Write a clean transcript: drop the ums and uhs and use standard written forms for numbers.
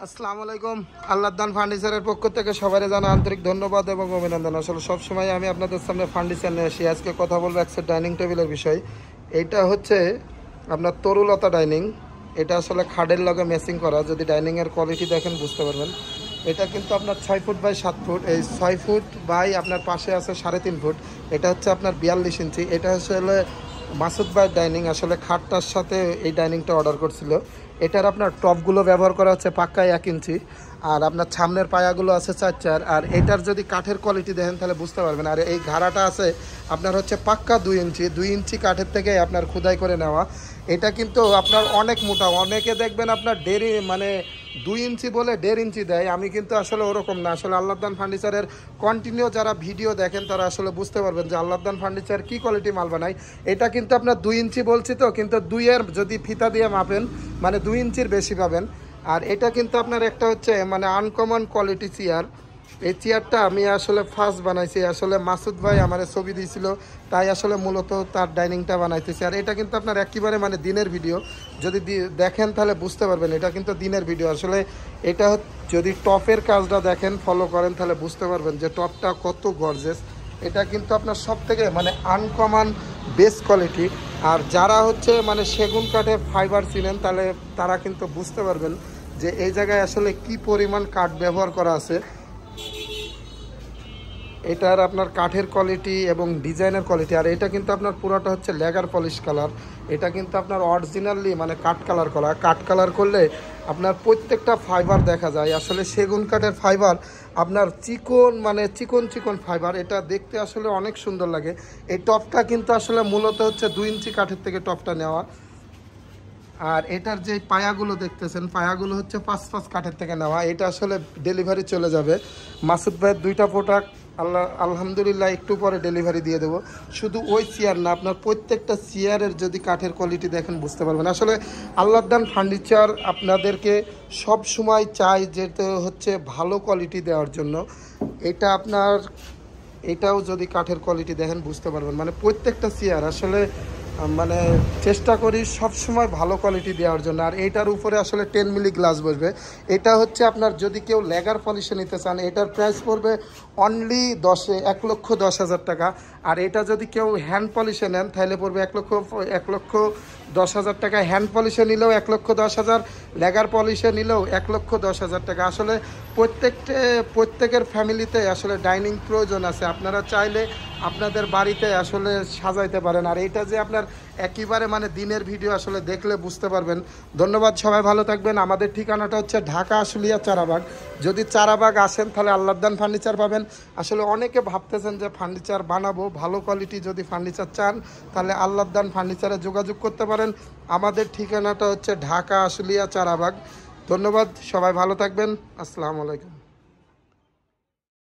আসসালামু আলাইকুম। আল্লাহদান ফার্নিচারের পক্ষ থেকে সবাই জানা আন্তরিক ধন্যবাদ এবং অভিনন্দন। আসলে সবসময় আমি আপনাদের সামনে ফার্নিচার নিয়ে আসি। আজকে কথা বলবো একটা ডাইনিং টেবিলের বিষয়। এইটা হচ্ছে আপনার তরুলতা ডাইনিং। এটা আসলে খাটের লগে ম্যাচিং করা। যদি ডাইনিংয়ের কোয়ালিটি দেখেন বুঝতে পারবেন। এটা কিন্তু আপনার 6 ফুট বাই 7 ফুট। এই 6 ফুট বাই আপনার পাশে আছে 3.5 ফুট। এটা হচ্ছে আপনার 42 ইঞ্চি। এটা আসলে মাসুদ ভাই ডাইনিং আসলে খাটটার সাথে এই ডাইনিংটা অর্ডার করছিল। এটার আপনার টপগুলো ব্যবহার করা হচ্ছে পাক্কায় 1 ইঞ্চি, আর আপনার সামনের পায়াগুলো আছে 4 আর এটার যদি কাঠের কোয়ালিটি দেখেন তাহলে বুঝতে পারবেন। আর এই ঘাড়াটা আছে আপনার হচ্ছে পাক্কা 2 ইঞ্চি কাঠের থেকে আপনার খোদাই করে নেওয়া। এটা কিন্তু আপনার অনেক মোটা। অনেকে দেখবেন আপনার 2 ইঞ্চি বলে 1.5 ইঞ্চি দেয়। আমি কিন্তু আসলে ওরকম না। আসলে আল্লাহদান ফার্নিচারের কন্টিনিউ যারা ভিডিও দেখেন তারা আসলে বুঝতে পারবেন যে আল্লাহদান ফার্নিচার কি কোয়ালিটি মাল বানায়। এটা কিন্তু আপনার 2 ইঞ্চি বলছি তো, কিন্তু 2-এর যদি ফিতা দিয়ে মাপেন 2 ইঞ্চির বেশি পাবেন। আর এটা কিন্তু আপনার একটা হচ্ছে আনকমন কোয়ালিটি চেয়ার। এই চেয়ারটা আমি আসলে ফার্স্ট বানাইছি। আসলে মাসুদ ভাই আমার ছবি দিয়েছিল, তাই আসলে মূলত তার ডাইনিংটা বানাইতেছি। আর এটা কিন্তু আপনার একেবারে দিনের ভিডিও। যদি দেখেন তাহলে বুঝতে পারবেন এটা কিন্তু দিনের ভিডিও। আসলে এটা যদি টপের কাজটা দেখেন, ফলো করেন, তাহলে বুঝতে পারবেন যে টপটা কত গর্জেস। এটা কিন্তু আপনার সব থেকে আনকমন বেস্ট কোয়ালিটি। আর যারা হচ্ছে সেগুন কাঠের ফাইবার চিনেন তাহলে তারা কিন্তু বুঝতে পারবেন যে এই জায়গায় আসলে কি পরিমাণ কাঠ ব্যবহার করা আছে। এটার আপনার কাঠের কোয়ালিটি এবং ডিজাইনের কোয়ালিটি। আর এটা কিন্তু আপনার পুরোটা হচ্ছে লেগার পলিশ কালার। এটা কিন্তু আপনার অরিজিনালি কাঠ কালার করা। কাঠ কালার করলে আপনার প্রত্যেকটা ফাইবার দেখা যায়। আসলে সেগুন কাঠের ফাইবার আপনার চিকন চিকন ফাইবার। এটা দেখতে আসলে অনেক সুন্দর লাগে। এই টপটা কিন্তু আসলে মূলত হচ্ছে 2 ইঞ্চি কাঠের থেকে টপটা নেওয়া। আর এটার যে পায়াগুলো দেখতেছেন, পায়াগুলো হচ্ছে 5 কাঠের থেকে নেওয়া। এটা আসলে ডেলিভারি চলে যাবে। মাসুদ ভাইয়ের 2টা প্রোডাক্ট আলহামদুলিল্লাহ একটু পরে ডেলিভারি দিয়ে দেবো। শুধু ওই চেয়ার না, আপনার প্রত্যেকটা চেয়ারের যদি কাঠের কোয়ালিটি দেখেন বুঝতে পারবেন। আসলে আল্লাহদান ফার্নিচার আপনাদেরকে সব সময় চাই যেতে হচ্ছে ভালো কোয়ালিটি দেওয়ার জন্য। এটা আপনার এটাও যদি কাঠের কোয়ালিটি দেখেন বুঝতে পারবেন। প্রত্যেকটা চেয়ার আসলে চেষ্টা করি সব সময় ভালো কোয়ালিটি দেওয়ার জন্য। আর এইটার উপরে আসলে 10 মিলি গ্লাস বসবে। এটা হচ্ছে আপনার যদি কেউ লেগার পলিশে নিতে চান এটার প্রাইস পড়বে অনলি 1,10,000 টাকা। আর এটা যদি কেউ হ্যান্ড পলিশে নেন তাহলে পড়বে 1,10,000 টাকা। হ্যান্ড পলিশে নিলেও 1,10,000, লেগার পলিশে নিলেও 1,10,000 টাকা। আসলে প্রত্যেকের ফ্যামিলিতে আসলে ডাইনিং প্রয়োজন আছে। আপনারা চাইলে আপনাদের বাড়িতে আসলে সাজাইতে পারেন। আর এটা যে আপনার একেবারে দিনের ভিডিও আসলে দেখলে বুঝতে পারবেন। ধন্যবাদ, সবাই ভালো থাকবেন। আমাদের ঠিকানাটা হচ্ছে ঢাকা আশুলিয়া চারাবাগ। যদি চারাবাগ আসেন তাহলে আল্লাহদান ফার্নিচার পাবেন। আসলে অনেকে ভাবতেছেন যে ফার্নিচার বানাবো, ভালো কোয়ালিটি যদি ফার্নিচার চান তাহলে আল্লাহদান ফার্নিচারে যোগাযোগ করতে পারেন। আমাদের ঠিকানাটা হচ্ছে ঢাকা আশুলিয়া চারাবাগ। ধন্যবাদ, সবাই ভালো থাকবেন। আসসালামু আলাইকুম।